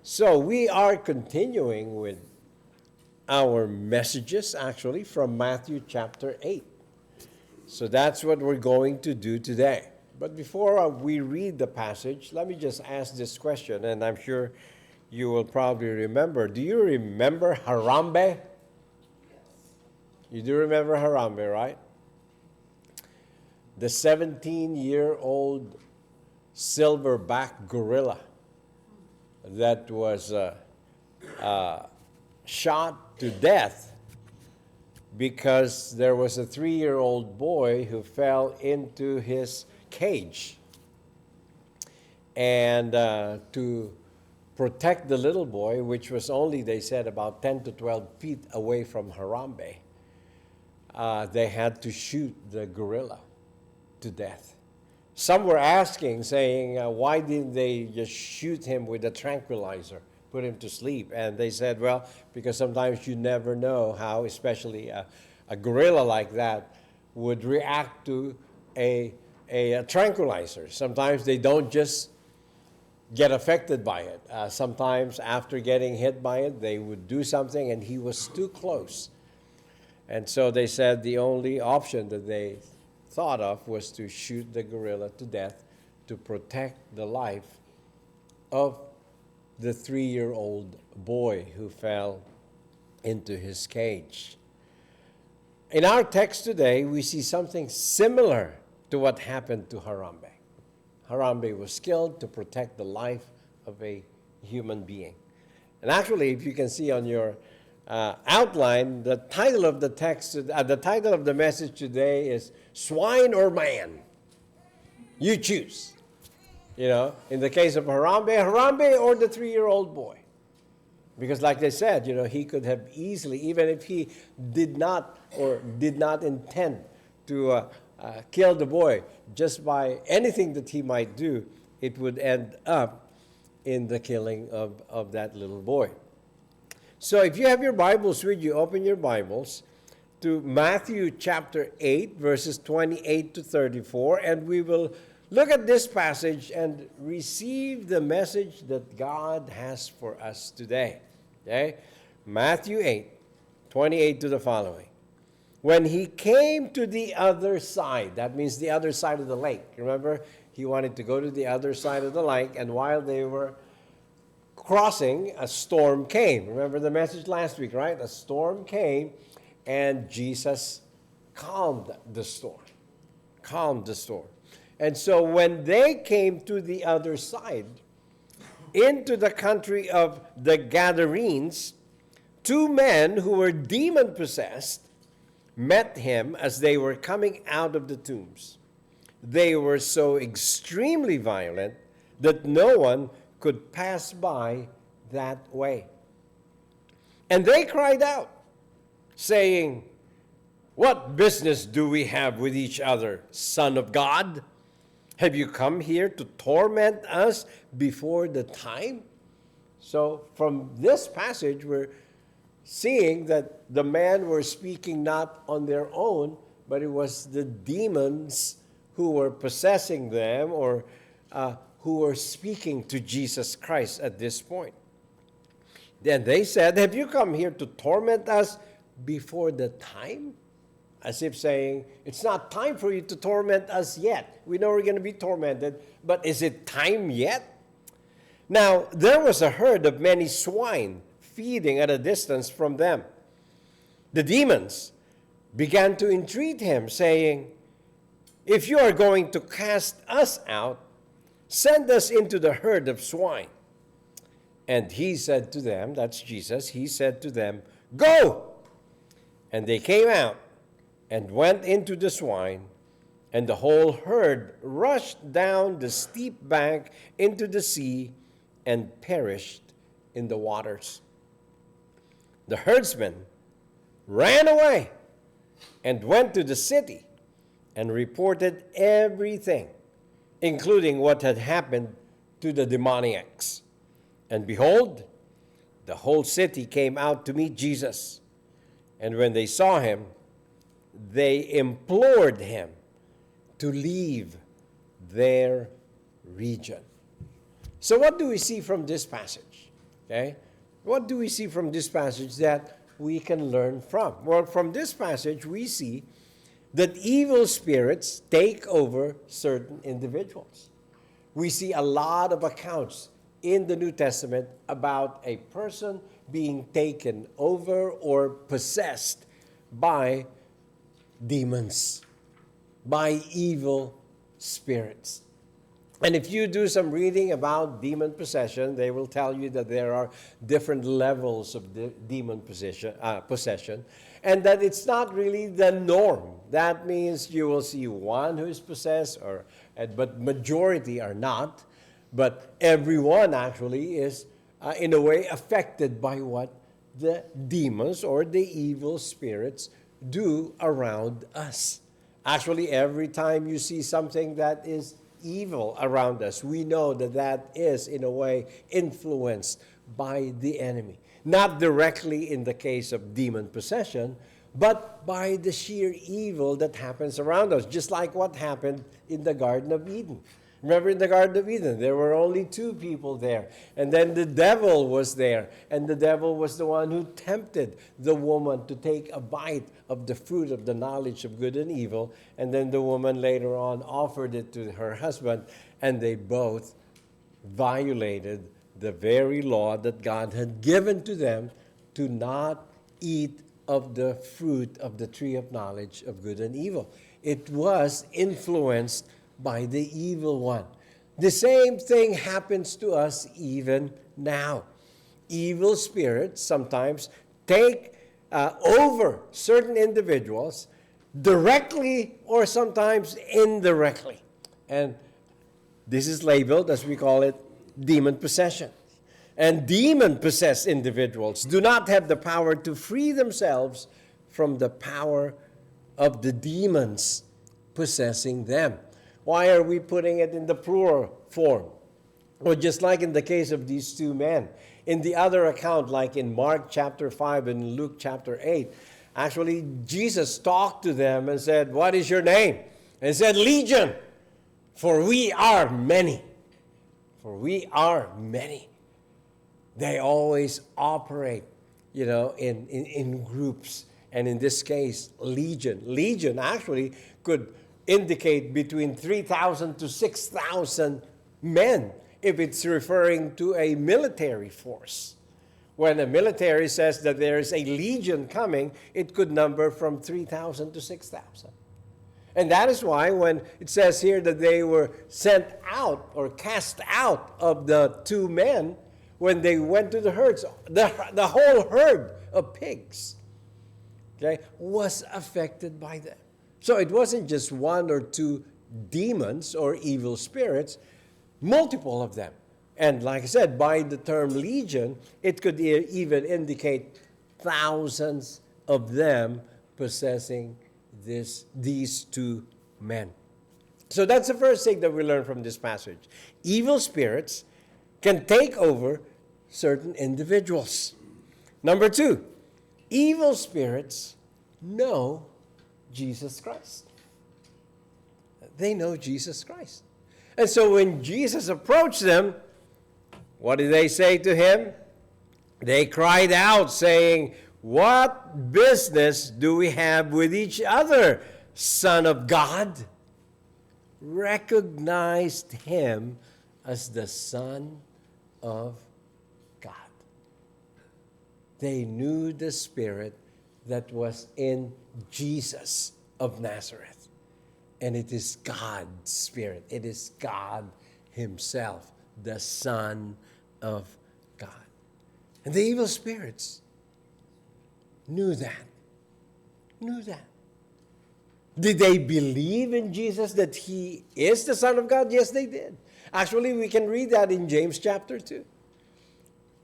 So we are continuing with our messages actually from Matthew chapter 8. So that's what we're going to do today. But before we read the passage, let me just ask this question, and I'm sure you will probably remember. Do you remember Harambe? You do remember Harambe, right? The 17-year-old silverback gorilla that was shot to death because there was a 3-year-old boy who fell into his cage. And to protect the little boy, which was only, they said, about 10 to 12 feet away from Harambe, they had to shoot the gorilla to death. Some were asking, saying, why didn't they just shoot him with a tranquilizer, put him to sleep? And they said, well, because sometimes you never know how, especially a gorilla like that, would react to a tranquilizer. Sometimes they don't just get affected by it. Sometimes after getting hit by it, they would do something, and he was too close. And so they said the only option that they thought of was to shoot the gorilla to death to protect the life of the 3-year-old boy who fell into his cage. In our text today, we see something similar to what happened to Harambe. Harambe was killed to protect the life of a human being. And actually, if you can see on your outline, the title of the text, the title of the message today is Swine or Man? You choose. You know, in the case of Harambe or the 3-year-old boy. Because like they said, you know, he could have easily, even if he did not intend to kill the boy, just by anything that he might do, it would end up in the killing of that little boy. So if you have your Bibles with you, open your Bibles to Matthew chapter 8, verses 28 to 34, and we will look at this passage and receive the message that God has for us today. Okay? Matthew 8, 28 to the following. When he came to the other side, that means the other side of the lake. Remember, he wanted to go to the other side of the lake, and while they were crossing, a storm came. Remember the message last week, right? A storm came, and Jesus calmed the storm. Calmed the storm. And so when they came to the other side, into the country of the Gadarenes, 2 men who were demon-possessed met him as they were coming out of the tombs. They were so extremely violent that no one could pass by that way. And they cried out, saying, "What business do we have with each other, Son of God? Have you come here to torment us before the time?" So from this passage, we're seeing that the men were speaking not on their own, but it was the demons who were possessing them, or who were speaking to Jesus Christ at this point. Then they said, "Have you come here to torment us before the time?" As if saying, it's not time for you to torment us yet. We know we're going to be tormented, but is it time yet? Now, there was a herd of many swine feeding at a distance from them. The demons began to entreat him, saying, "If you are going to cast us out, send us into the herd of swine." And he said to them, that's Jesus, he said to them, "Go!" And they came out and went into the swine, and the whole herd rushed down the steep bank into the sea and perished in the waters. The herdsmen ran away and went to the city and reported everything, including what had happened to the demoniacs. And behold, the whole city came out to meet Jesus. And when they saw him, they implored him to leave their region. So what do we see from this passage? Okay? What do we see from this passage that we can learn from? Well, from this passage, we see that evil spirits take over certain individuals. We see a lot of accounts in the New Testament about a person being taken over or possessed by demons, by evil spirits. And if you do some reading about demon possession, they will tell you that there are different levels of demon possession, and that it's not really the norm. That means you will see one who is possessed, but majority are not. But everyone actually is, in a way, affected by what the demons or the evil spirits do around us. Actually, every time you see something that is evil around us, we know that that is, in a way, influenced by the enemy. Not directly in the case of demon possession, but by the sheer evil that happens around us, just like what happened in the Garden of Eden. Remember, in the Garden of Eden, there were only two people there. And then the devil was there. And the devil was the one who tempted the woman to take a bite of the fruit of the knowledge of good and evil. And then the woman later on offered it to her husband. And they both violated the very law that God had given to them to not eat of the fruit of the tree of knowledge of good and evil. It was influenced by the evil one. The same thing happens to us even now. Evil spirits sometimes take over certain individuals directly or sometimes indirectly. And this is labeled, as we call it, demon possession. And demon-possessed individuals do not have the power to free themselves from the power of the demons possessing them. Why are we putting it in the plural form? Well, just like in the case of these two men. In the other account, like in Mark chapter 5 and Luke chapter 8, actually Jesus talked to them and said, "What is your name?" And said, "Legion, for we are many." For we are many. They always operate, in groups. And in this case, legion. Legion actually could indicate between 3,000 to 6,000 men if it's referring to a military force. When the military says that there is a legion coming, it could number from 3,000 to 6,000. And that is why when it says here that they were sent out or cast out of the two men, when they went to the herds, the whole herd of pigs, was affected by them. So it wasn't just one or two demons or evil spirits, multiple of them. And like I said, by the term legion, it could even indicate thousands of them possessing these two men. So that's the first thing that we learn from this passage. Evil spirits can take over certain individuals. Number two, evil spirits know Jesus Christ. They know Jesus Christ. And so when Jesus approached them, what did they say to him? They cried out, saying, "What business do we have with each other, Son of God?" Recognized him as the Son of God. They knew the Spirit that was in Jesus of Nazareth. And it is God's Spirit. It is God himself, the Son of God. And the evil spirits knew that. Did they believe in Jesus that he is the Son of God? Yes, they did. Actually, we can read that in James chapter 2.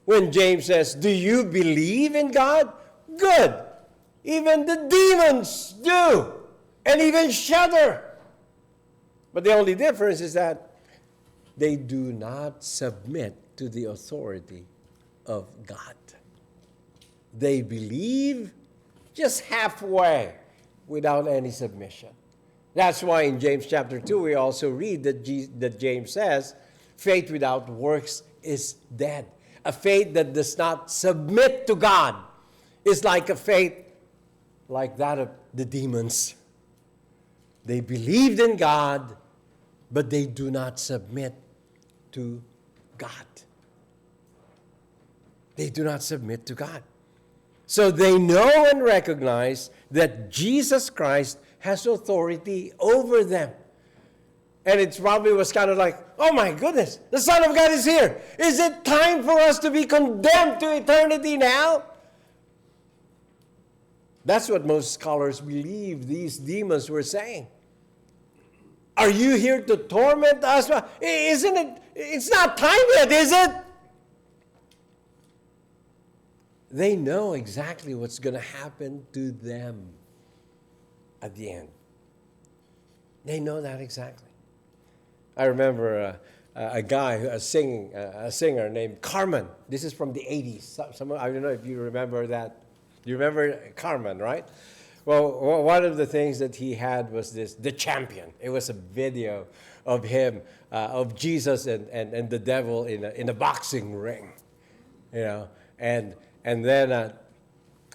When James says, "Do you believe in God? Good. Even the demons do, and even shudder." But the only difference is that they do not submit to the authority of God. They believe just halfway without any submission. That's why in James chapter 2 we also read that James says, faith without works is dead. A faith that does not submit to God is like a faith like that of the demons. They believed in God, but they do not submit to God. They do not submit to God. So they know and recognize that Jesus Christ has authority over them. And it probably was kind of like, oh my goodness, the Son of God is here. Is it time for us to be condemned to eternity now? That's what most scholars believe these demons were saying. Are you here to torment us? Isn't it? It's not time yet, is it? They know exactly what's going to happen to them at the end. They know that exactly. I remember a guy, a singer named Carmen. This is from the 80s. I don't know if you remember that. You remember Carmen, right? Well, one of the things that he had was the champion. It was a video of him, of Jesus and the devil in a boxing ring, you know. And then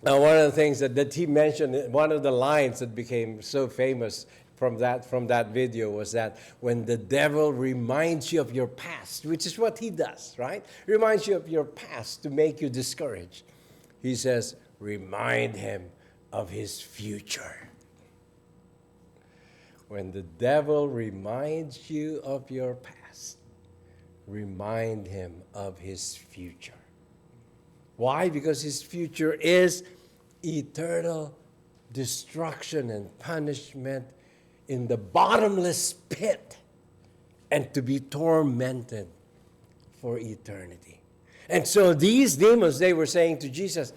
one of the things that he mentioned, one of the lines that became so famous from that video was that when the devil reminds you of your past, which is what he does, right? Reminds you of your past to make you discouraged. He says, remind him of his future. When the devil reminds you of your past, remind him of his future. Why? Because his future is eternal destruction and punishment in the bottomless pit and to be tormented for eternity. And so these demons, they were saying to Jesus,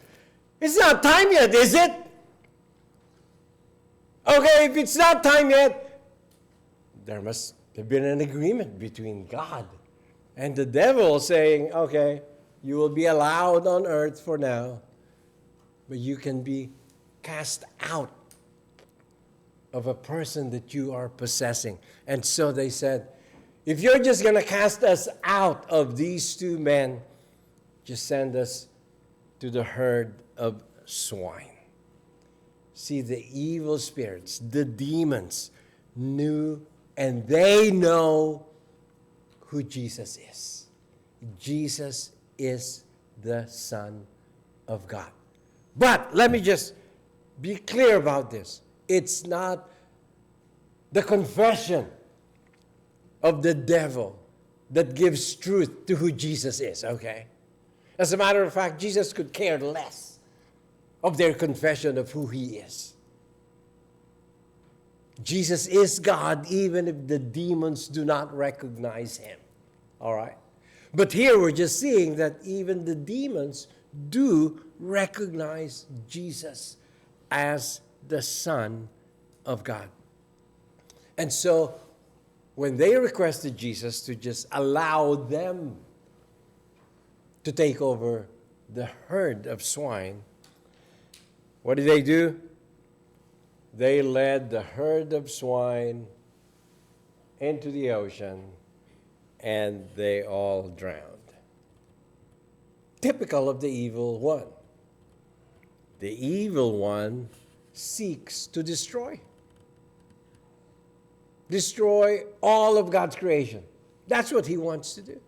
it's not time yet, is it? Okay, if it's not time yet, there must have been an agreement between God and the devil saying, okay, you will be allowed on earth for now, but you can be cast out of a person that you are possessing. And so they said, if you're just going to cast us out of these two men, just send us to the herd of swine. See, the evil spirits, the demons, knew and they know who Jesus is. Jesus is the Son of God. But let me just be clear about this. It's not the confession of the devil that gives truth to who Jesus is, okay? As a matter of fact, Jesus could care less of their confession of who he is. Jesus is God even if the demons do not recognize him, all right? But here we're just seeing that even the demons do recognize Jesus as the Son of God. And so when they requested Jesus to just allow them to take over the herd of swine, what did they do? They led the herd of swine into the ocean and they all drowned. Typical of the evil one. The evil one seeks to destroy all of God's creation. That's what he wants to do.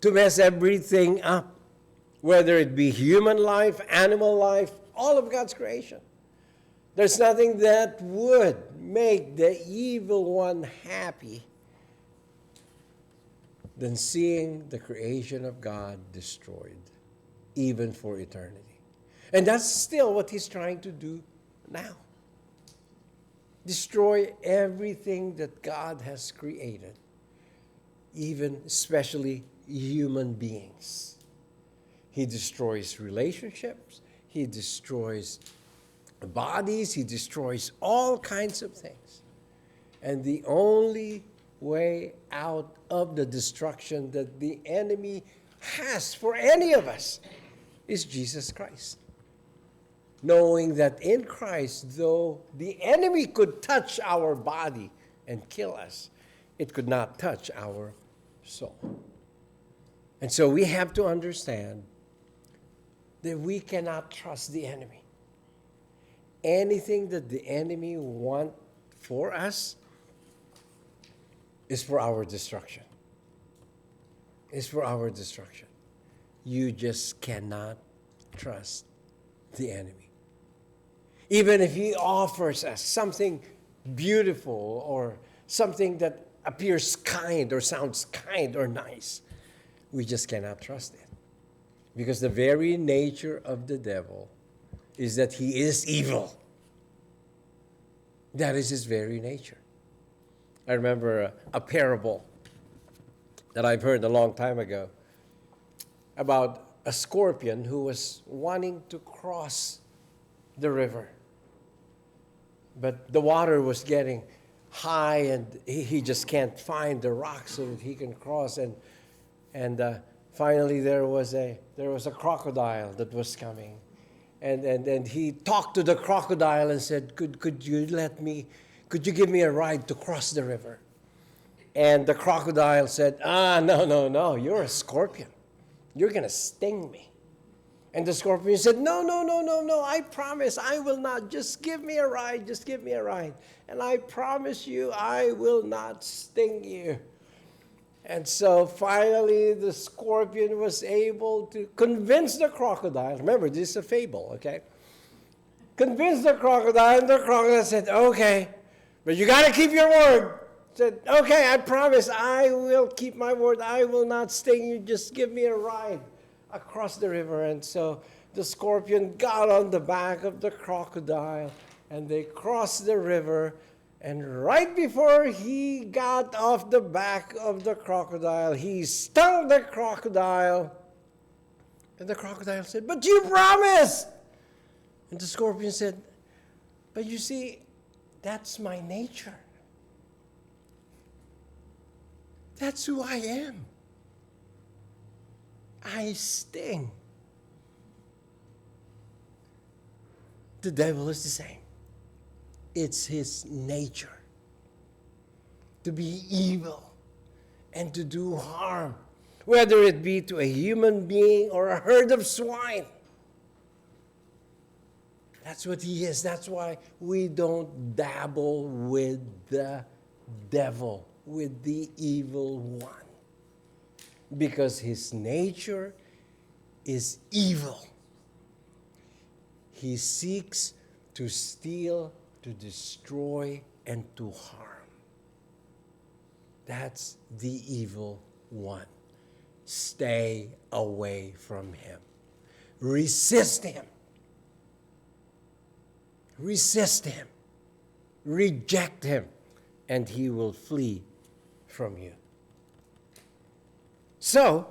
To mess everything up, whether it be human life, animal life, all of God's creation. There's nothing that would make the evil one happy than seeing the creation of God destroyed, even for eternity. And that's still what he's trying to do now. Destroy everything that God has created, even especially human beings. He destroys relationships. He destroys bodies. He destroys all kinds of things. And the only way out of the destruction that the enemy has for any of us is Jesus Christ. Knowing that in Christ, though the enemy could touch our body and kill us, it could not touch our soul. And so we have to understand that we cannot trust the enemy. Anything that the enemy wants for us is for our destruction. Is for our destruction. You just cannot trust the enemy. Even if he offers us something beautiful or something that appears kind or sounds kind or nice, we just cannot trust it. Because the very nature of the devil is that he is evil. That is his very nature. I remember a parable that I've heard a long time ago about a scorpion who was wanting to cross the river. But the water was getting high and he just can't find the rock so that he can cross. And finally there was a crocodile that was coming. And he talked to the crocodile and said, could you give me a ride to cross the river? And the crocodile said, no, you're a scorpion. You're going to sting me. And the scorpion said, no, I promise I will not. Just give me a ride, And I promise you I will not sting you. And so finally the scorpion was able to convince the crocodile. Remember, this is a fable, okay? Convince the crocodile, and the crocodile said, okay, but you got to keep your word. Said, okay, I promise I will keep my word. I will not sting you. Just give me a ride across the river. And so the scorpion got on the back of the crocodile, and they crossed the river. And right before he got off the back of the crocodile, he stung the crocodile. And the crocodile said, but you promised. And the scorpion said, but you see, that's my nature. That's who I am. I sting. The devil is the same. It's his nature to be evil and to do harm, whether it be to a human being or a herd of swine. That's what he is. That's why we don't dabble with the devil, with the evil one. Because his nature is evil. He seeks to steal, to destroy, and to harm. That's the evil one. Stay away from him. Resist him. Resist him. Reject him, and he will flee from you. So,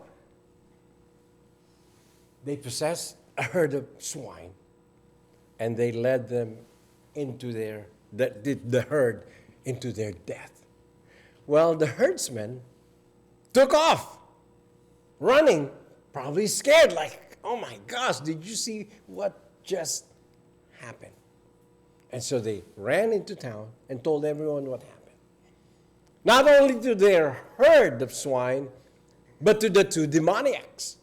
they possessed a herd of swine, and they led them into the herd into their death. Well, the herdsmen took off, running, probably scared, like, oh my gosh, did you see what just happened? And so they ran into town and told everyone what happened. Not only to their herd of swine, but to the two demoniacs.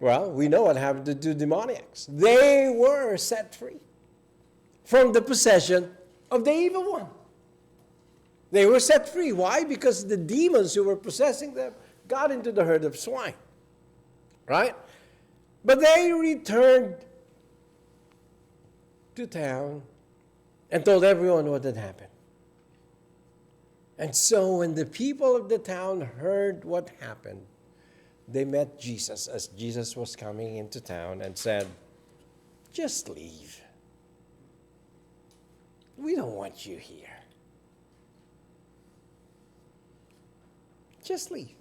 Well, we know what happened to the two demoniacs. They were set free from the possession of the evil one. They were set free. Why? Because the demons who were possessing them got into the herd of swine. Right? But they returned to town and told everyone what had happened. And so when the people of the town heard what happened, they met Jesus as Jesus was coming into town and said, just leave. We don't want you here. Just leave.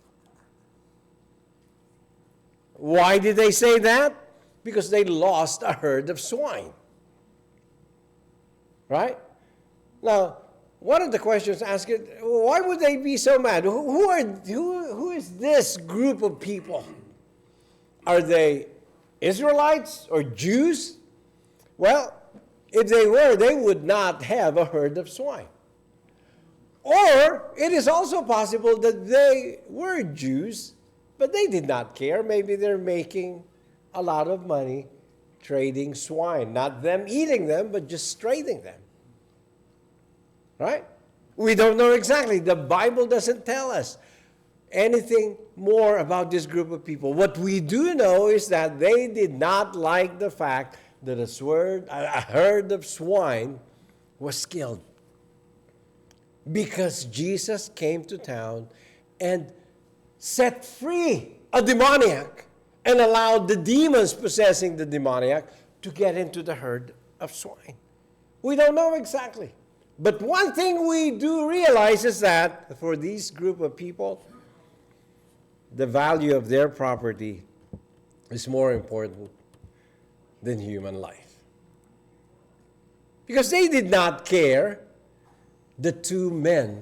Why did they say that? Because they lost a herd of swine. Right? Now, one of the questions asked is, why would they be so mad? Who is this group of people? Are they Israelites or Jews? Well, if they were, they would not have a herd of swine. Or it is also possible that they were Jews But they did not care. Maybe they're making a lot of money trading swine. Not them eating them, but just trading them. Right? We don't know exactly. The Bible doesn't tell us anything more about this group of people. What we do know is that they did not like the fact that a herd of swine was killed. Because Jesus came to town and set free a demoniac and allowed the demons possessing the demoniac to get into the herd of swine. We don't know exactly. But one thing we do realize is that for these group of people, the value of their property is more important than human life. Because they did not care the two men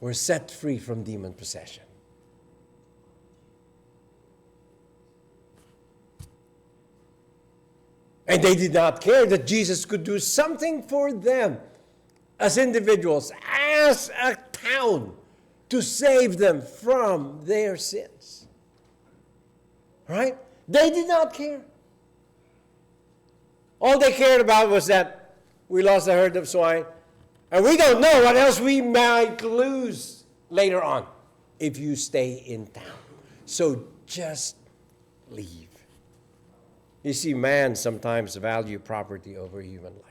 were set free from demon possession. And they did not care that Jesus could do something for them as individuals, as a town, to save them from their sins. Right? They did not care. All they cared about was that we lost a herd of swine, and we don't know what else we might lose later on if you stay in town. So just leave. You see, man sometimes value property over human life.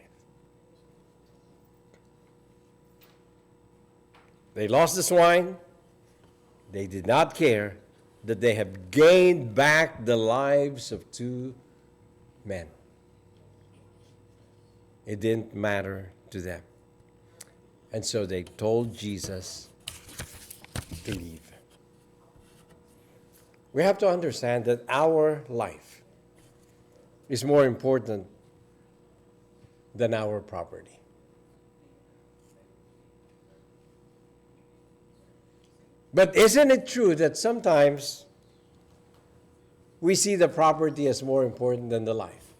They lost the swine. They did not care that they have gained back the lives of two men. It didn't matter to them. And so they told Jesus to leave. We have to understand that our life is more important than our property. But isn't it true that sometimes we see the property as more important than the life?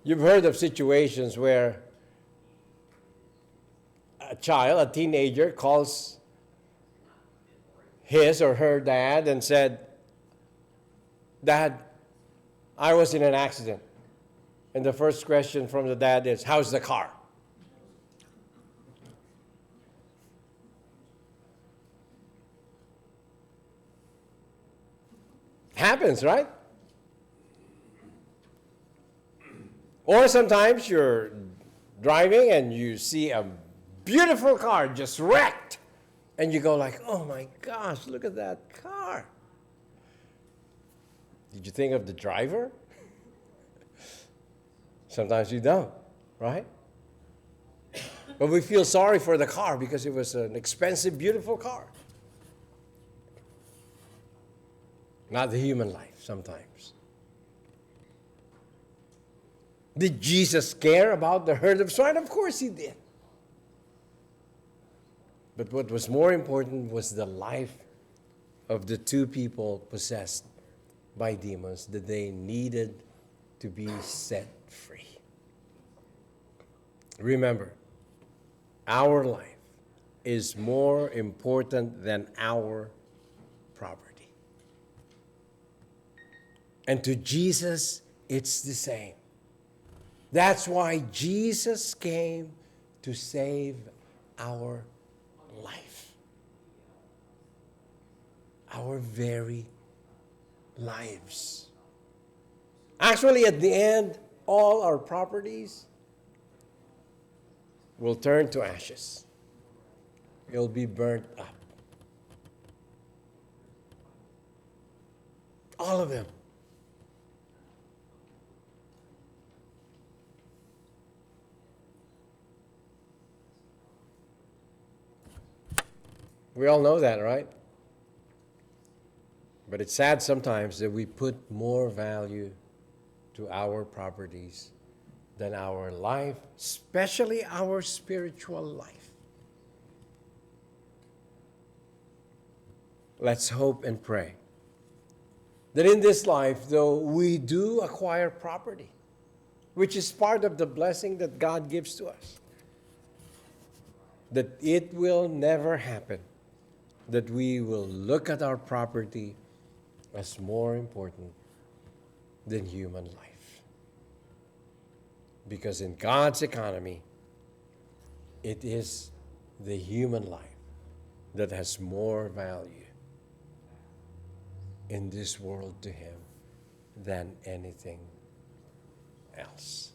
You've heard of situations where a teenager, calls his or her dad and said, "Dad, I was in an accident." And the first question from the dad is, "How's the car?" Happens, right? Or sometimes you're driving and you see a beautiful car just wrecked. And you go like, "Oh my gosh, look at that car." Did you think of the driver? Sometimes you don't, right? But we feel sorry for the car because it was an expensive, beautiful car. Not the human life sometimes. Did Jesus care about the herd of swine? Of course he did. But what was more important was the life of the two people possessed by demons that they needed to be set free. Remember, our life is more important than our property. And to Jesus, it's the same. That's why Jesus came to save our life. Our very lives. Actually, at the end, all our properties will turn to ashes. It'll be burnt up. All of them. We all know that, right? But it's sad sometimes that we put more value to our properties than our life, especially our spiritual life. Let's hope and pray that in this life, though, we do acquire property, which is part of the blessing that God gives to us, that it will never happen that we will look at our property as more important than human life. Because in God's economy, it is the human life that has more value in this world to Him than anything else.